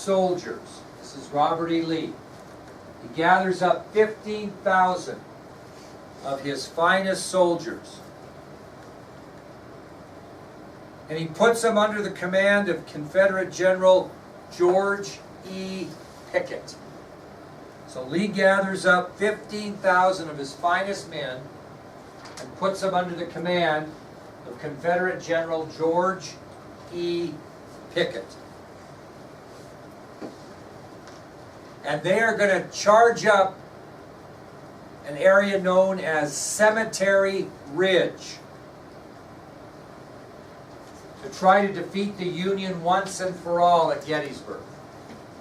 soldiers. This is Robert E. Lee. He gathers up 15,000 of his finest soldiers. And he puts them under the command of Confederate General George E. Pickett. So Lee gathers up 15,000 of his finest men and puts them under the command of Confederate General George E. Pickett. And they are going to charge up an area known as Cemetery Ridge to try to defeat the Union once and for all at Gettysburg.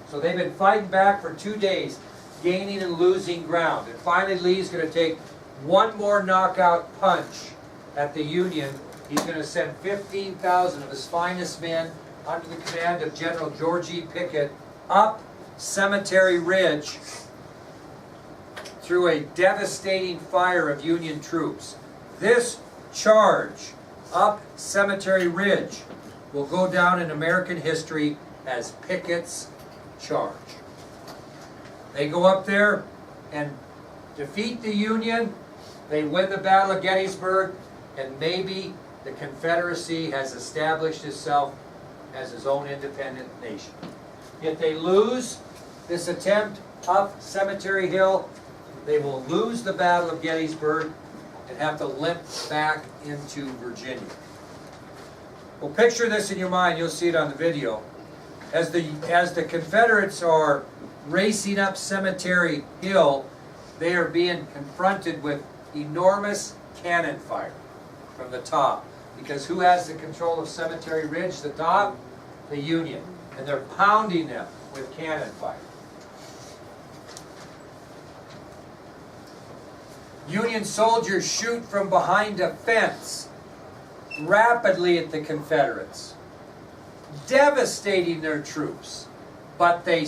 So they've been fighting back for 2 days, gaining and losing ground. And finally Lee's going to take one more knockout punch at the Union. He's going to send 15,000 of his finest men under the command of General George E. Pickett up Cemetery Ridge through a devastating fire of Union troops. This charge up Cemetery Ridge will go down in American history as Pickett's Charge. They go up there and defeat the Union. They win the Battle of Gettysburg, and maybe the Confederacy has established itself as its own independent nation. If they lose this attempt up Cemetery Hill, they will lose the Battle of Gettysburg and have to limp back into Virginia. Well, picture this in your mind. You'll see it on the video. As the Confederates are racing up Cemetery Hill, they are being confronted with enormous cannon fire from the top. Because who has the control of Cemetery Ridge, the top? The Union. And they're pounding them with cannon fire. Union soldiers shoot from behind a fence rapidly at the Confederates, devastating their troops, but they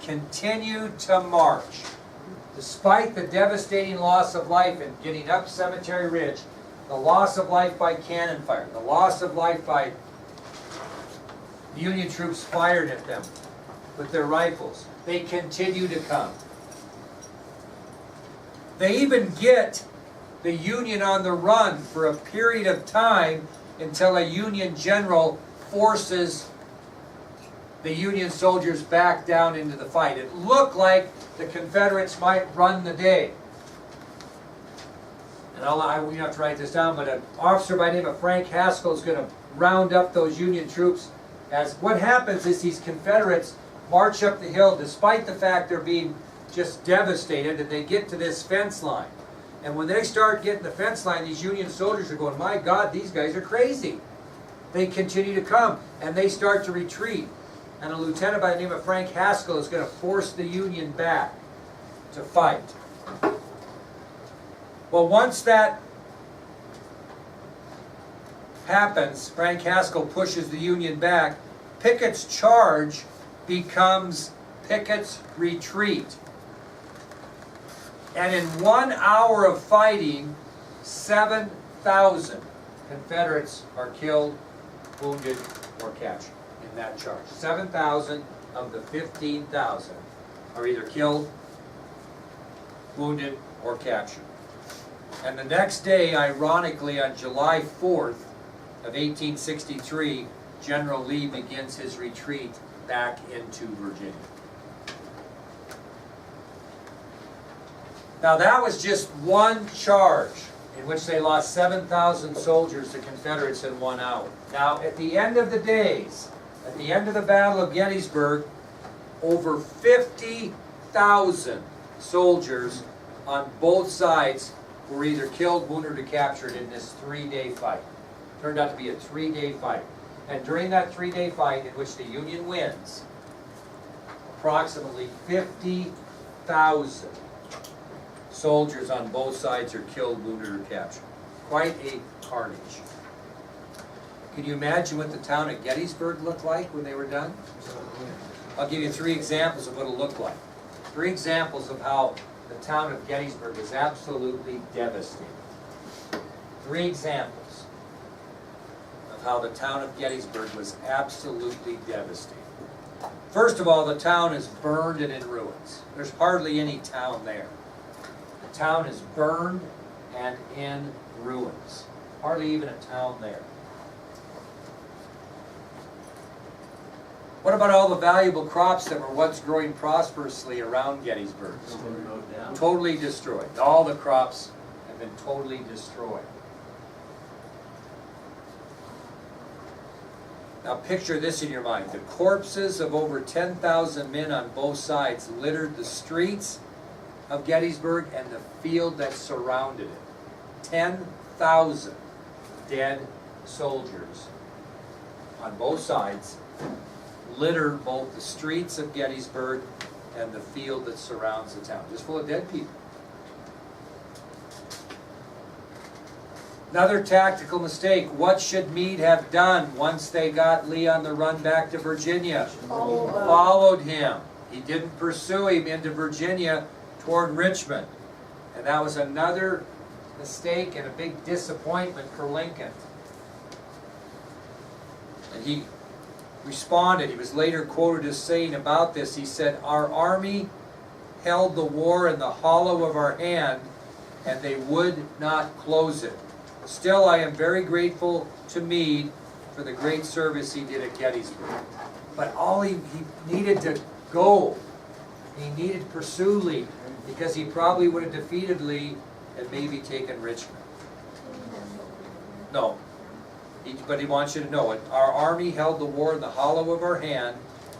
continue to march. Despite the devastating loss of life in getting up Cemetery Ridge, the loss of life by cannon fire, the loss of life by the Union troops fired at them with their rifles, they continue to come. They even get the Union on the run for a period of time until a Union general forces the Union soldiers back down into the fight. It looked like the Confederates might run the day. And we have to write this down, but an officer by the name of Frank Haskell is going to round up those Union troops. As what happens is these Confederates march up the hill despite the fact they're being just devastated, and they get to this fence line. And when they start getting the fence line, these Union soldiers are going, my God, these guys are crazy. They continue to come, and they start to retreat. And a lieutenant by the name of Frank Haskell is going to force the Union back to fight. Well, once that happens, Frank Haskell pushes the Union back. Pickett's charge becomes Pickett's retreat. And in 1 hour of fighting, 7,000 Confederates are killed, wounded, or captured in that charge. 7,000 of the 15,000 are either killed, wounded, or captured. And the next day, ironically, on July 4th of 1863, General Lee begins his retreat back into Virginia. Now that was just one charge in which they lost 7,000 soldiers, the Confederates, in 1 hour. Now at the end of the days, at the end of the Battle of Gettysburg, over 50,000 soldiers on both sides were either killed, wounded, or captured in this 3-day fight. It turned out to be a 3-day fight. And during that 3-day fight, in which the Union wins, approximately 50,000 soldiers on both sides are killed, wounded, or captured. Quite a carnage. Can you imagine what the town of Gettysburg looked like when they were done? I'll give you 3 examples of what it'll look like. 3 examples of how the town of Gettysburg is absolutely devastated. 3 examples of how the town of Gettysburg was absolutely devastated. First of all, the town is burned and in ruins. There's hardly any town there. The town is burned and in ruins. Hardly even a town there. What about all the valuable crops that were once growing prosperously around Gettysburg? Totally destroyed. All the crops have been totally destroyed. Now picture this in your mind. The corpses of over 10,000 men on both sides littered the streets of Gettysburg and the field that surrounded it. 10,000 dead soldiers on both sides littered both the streets of Gettysburg and the field that surrounds the town. Just full of dead people. Another tactical mistake. What should Meade have done once they got Lee on the run back to Virginia? Followed him. He didn't pursue him into Virginia toward Richmond. And that was another mistake and a big disappointment for Lincoln. And he responded. He was later quoted as saying about this, he said, "Our army held the war in the hollow of our hand, and they would not close it. Still, I am very grateful to Meade for the great service he did at Gettysburg." But all he needed to go. He needed to pursue Lee, because he probably would have defeated Lee and maybe taken Richmond. No. But he wants you to know it. Our army held the war in the hollow of our hand,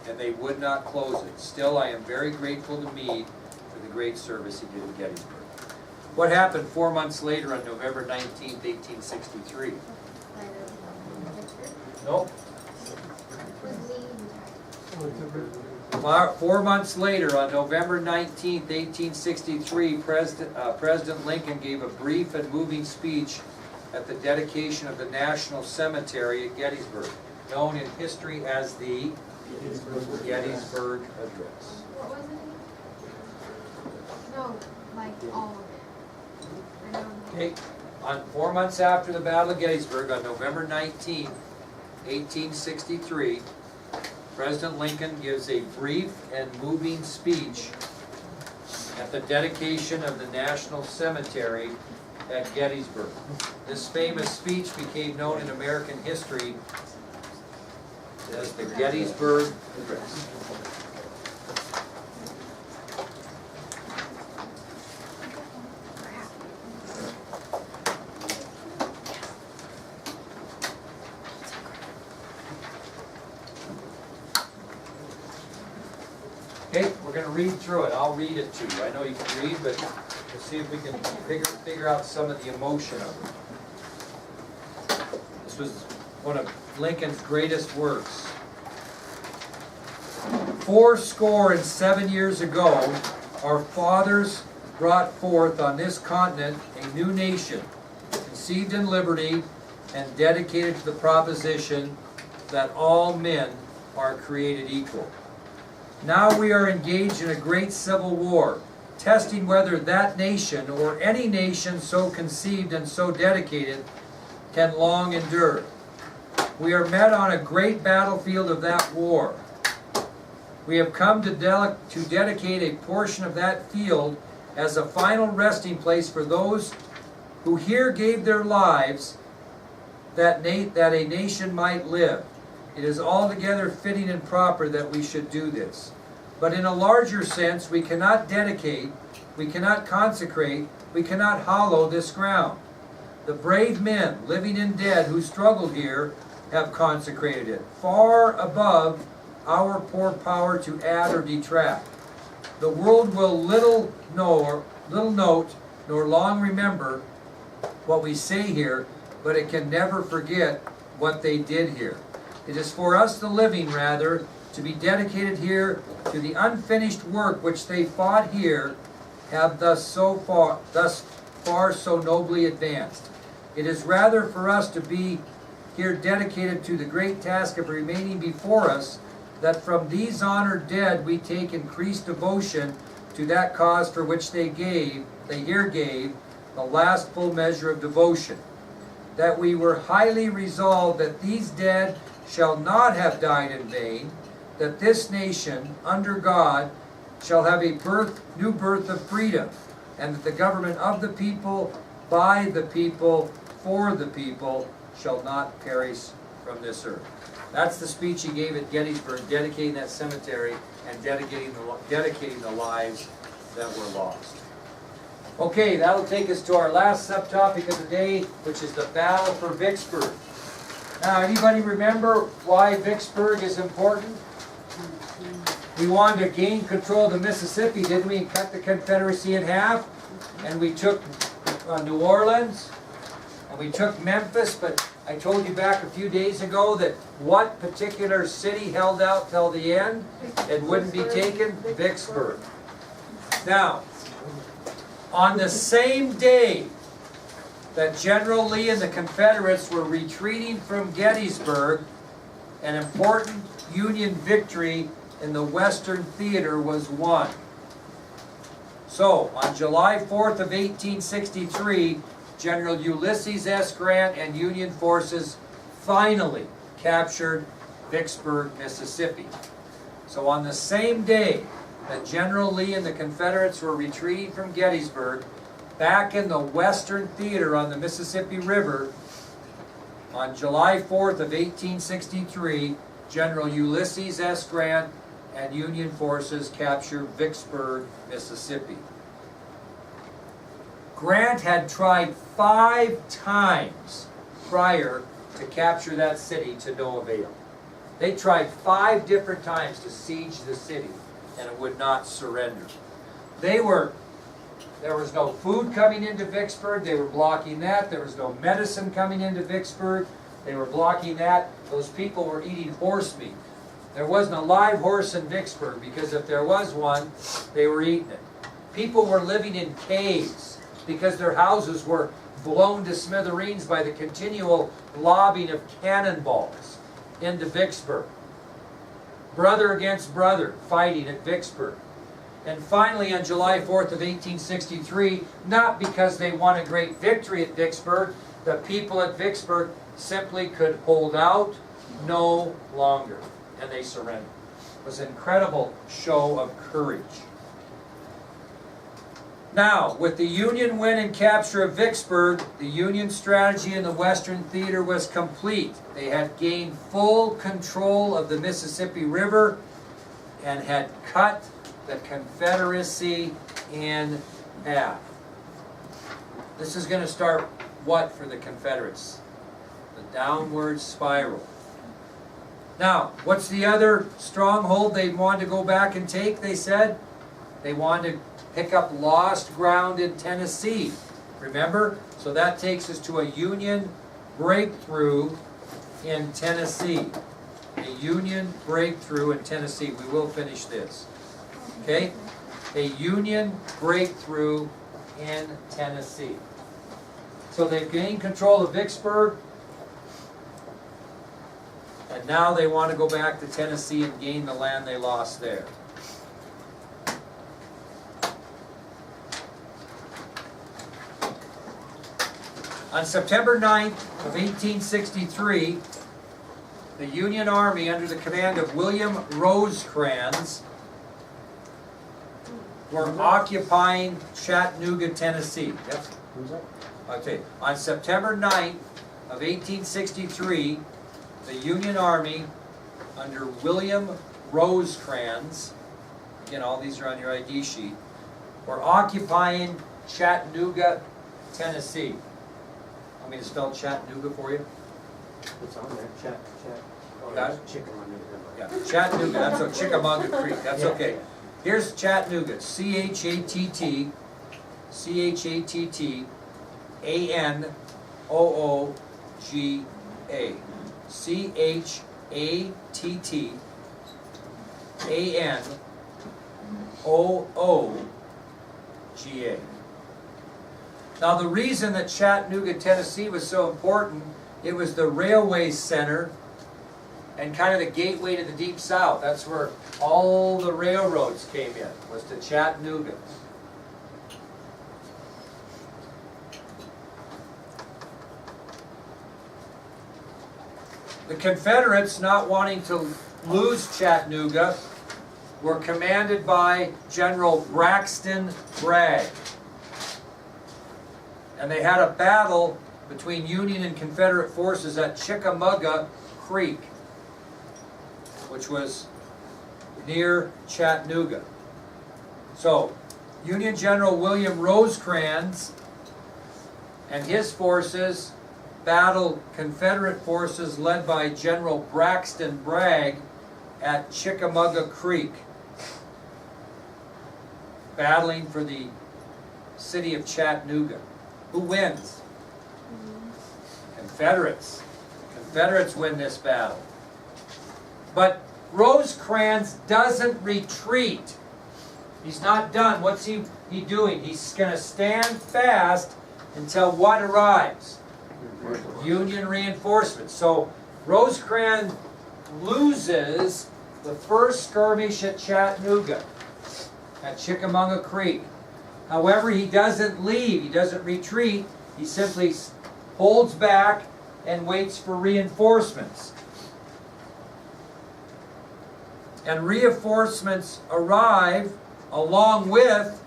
and they would not close it. Still, I am very grateful to Meade for the great service he did at Gettysburg. What happened 4 months later on November 19th, 1863? Nope. 4 months later, on November 19th, 1863, President Lincoln gave a brief and moving speech at the dedication of the National Cemetery at Gettysburg, known in history as the Gettysburg Address. What was it? No, like all of it. Okay, on 4 months after the Battle of Gettysburg, on November 19th, 1863, President Lincoln gives a brief and moving speech at the dedication of the National Cemetery at Gettysburg. This famous speech became known in American history as the Gettysburg Address. Okay, we're going to read through it. I'll read it to you. I know you can read, but we'll see if we can figure out some of the emotion of it. This was one of Lincoln's greatest works. 77 years ago, our fathers brought forth on this continent a new nation, conceived in liberty and dedicated to the proposition that all men are created equal. Now we are engaged in a great civil war, testing whether that nation or any nation so conceived and so dedicated can long endure. We are met on a great battlefield of that war. We have come to dedicate a portion of that field as a final resting place for those who here gave their lives that a nation might live. It is altogether fitting and proper that we should do this. But in a larger sense, we cannot dedicate, we cannot consecrate, we cannot hallow this ground. The brave men, living and dead, who struggled here, have consecrated it, far above our poor power to add or detract. The world will little note, nor long remember what we say here, but it can never forget what they did here. It is for us, the living, rather, to be dedicated here to the unfinished work which they fought here, have thus far so nobly advanced. It is rather for us to be here dedicated to the great task of remaining before us, that from these honored dead we take increased devotion to that cause for which they here gave the last full measure of devotion. That we were highly resolved that these dead shall not have died in vain, that this nation, under God, shall have a new birth of freedom, and that the government of the people, by the people, for the people, shall not perish from this earth. That's the speech he gave at Gettysburg, dedicating that cemetery and dedicating the lives that were lost. Okay, that'll take us to our last subtopic of the day, which is the Battle for Vicksburg. Now, anybody remember why Vicksburg is important? We wanted to gain control of the Mississippi, didn't we? And cut the Confederacy in half. And we took New Orleans. And we took Memphis. But I told you back a few days ago that what particular city held out till the end? It wouldn't be taken? Vicksburg. Now, on the same day that General Lee and the Confederates were retreating from Gettysburg, an important Union victory in the Western Theater was won. So, on July 4th of 1863, General Ulysses S. Grant and Union forces finally captured Vicksburg, Mississippi. So on the same day that General Lee and the Confederates were retreating from Gettysburg, back in the Western Theater on the Mississippi River, on July 4th of 1863, General Ulysses S. Grant and Union forces captured Vicksburg, Mississippi. Grant had tried 5 times prior to capture that city to no avail. They tried 5 different times to siege the city, and it would not surrender. There was no food coming into Vicksburg. They were blocking that. There was no medicine coming into Vicksburg. They were blocking that. Those people were eating horse meat. There wasn't a live horse in Vicksburg, because if there was one, they were eating it. People were living in caves because their houses were blown to smithereens by the continual lobbing of cannonballs into Vicksburg. Brother against brother fighting at Vicksburg. And finally, on July 4th of 1863, not because they won a great victory at Vicksburg, the people at Vicksburg simply could hold out no longer, and they surrendered. It was an incredible show of courage. Now, with the Union win and capture of Vicksburg, the Union strategy in the Western Theater was complete. They had gained full control of the Mississippi River and had cut the Confederacy in half. This is going to start what for the Confederates? The downward spiral. Now, what's the other stronghold they wanted to go back and take, they said? They wanted to pick up lost ground in Tennessee. Remember? So that takes us to a Union breakthrough in Tennessee. A Union breakthrough in Tennessee. We will finish this. Okay? A Union breakthrough in Tennessee. So they've gained control of Vicksburg, and now they want to go back to Tennessee and gain the land they lost there. On September 9th of 1863, the Union Army under the command of William Rosecrans were occupying Chattanooga, Tennessee. Yep. Who's that? Okay. On September 9th of 1863, the Union Army under William Rosecrans, again, all these are on your ID sheet, were occupying Chattanooga, Tennessee. Want me to spell Chattanooga for you? It's on there. Chat. Oh, Got it? Chickamauga. Yeah, Chattanooga, that's a Chickamauga Creek, that's okay. Here's Chattanooga, C-H-A-T-T, A-N-O-O-G-A. C-H-A-T-T-A-N-O-O-G-A. Now the reason that Chattanooga, Tennessee was so important, it was the railway center and kind of the gateway to the Deep South. That's where all the railroads came in, was to Chattanooga. The Confederates, not wanting to lose Chattanooga were commanded by General Braxton Bragg. And they had a battle between Union and Confederate forces at Chickamauga Creek, which was near Chattanooga. So, Union General William Rosecrans and his forces battled Confederate forces led by General Braxton Bragg at Chickamauga Creek, battling for the city of Chattanooga. Who wins? Confederates. Confederates win this battle. But Rosecrans doesn't retreat. He's not done. What's he doing? He's going to stand fast until what arrives? Union reinforcements. So Rosecrans loses the first skirmish at Chattanooga, at Chickamauga Creek. However, he doesn't leave. He doesn't retreat. He simply holds back and waits for reinforcements. And reinforcements arrive along with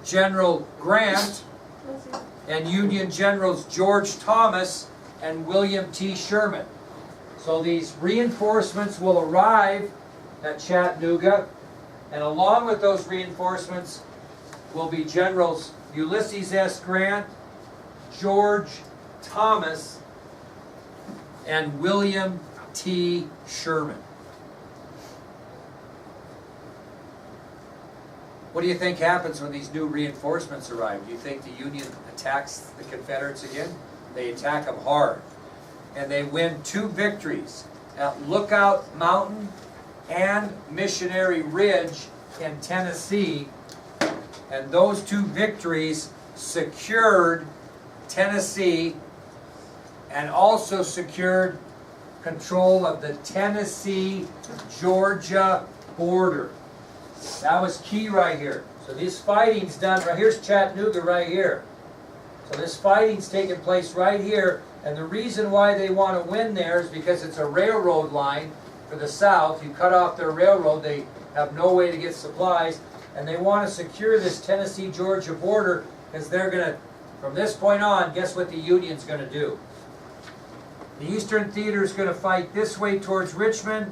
General Grant and Union Generals George Thomas and William T. Sherman. So these reinforcements will arrive at Chattanooga, and along with those reinforcements will be Generals Ulysses S. Grant, George Thomas, and William T. Sherman. What do you think happens when these new reinforcements arrive? Do you think the Union attacks the Confederates again? They attack them hard. And they win 2 victories at Lookout Mountain and Missionary Ridge in Tennessee. And those 2 victories secured Tennessee and also secured control of the Tennessee-Georgia border. That was key right here. So this fighting's done, right here's Chattanooga right here. So this fighting's taking place right here, and the reason why they want to win there is because it's a railroad line for the South. You cut off their railroad, they have no way to get supplies, and they want to secure this Tennessee-Georgia border because they're going to, from this point on, guess what the Union's going to do? The Eastern Theater is going to fight this way towards Richmond.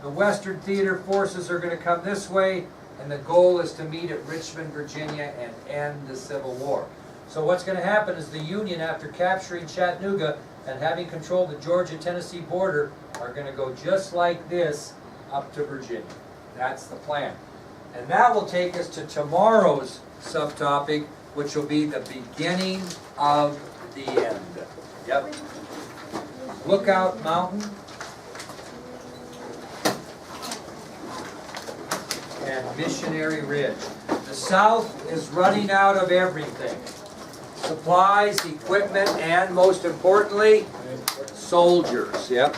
The Western Theater forces are going to come this way, and the goal is to meet at Richmond, Virginia, and end the Civil War. So what's going to happen is the Union, after capturing Chattanooga and having control of the Georgia-Tennessee border, are going to go just like this up to Virginia. That's the plan. And that will take us to tomorrow's subtopic, which will be the beginning of the end. Yep. Lookout Mountain and Missionary Ridge. The South is running out of everything. Supplies, equipment, and most importantly, soldiers. Yep.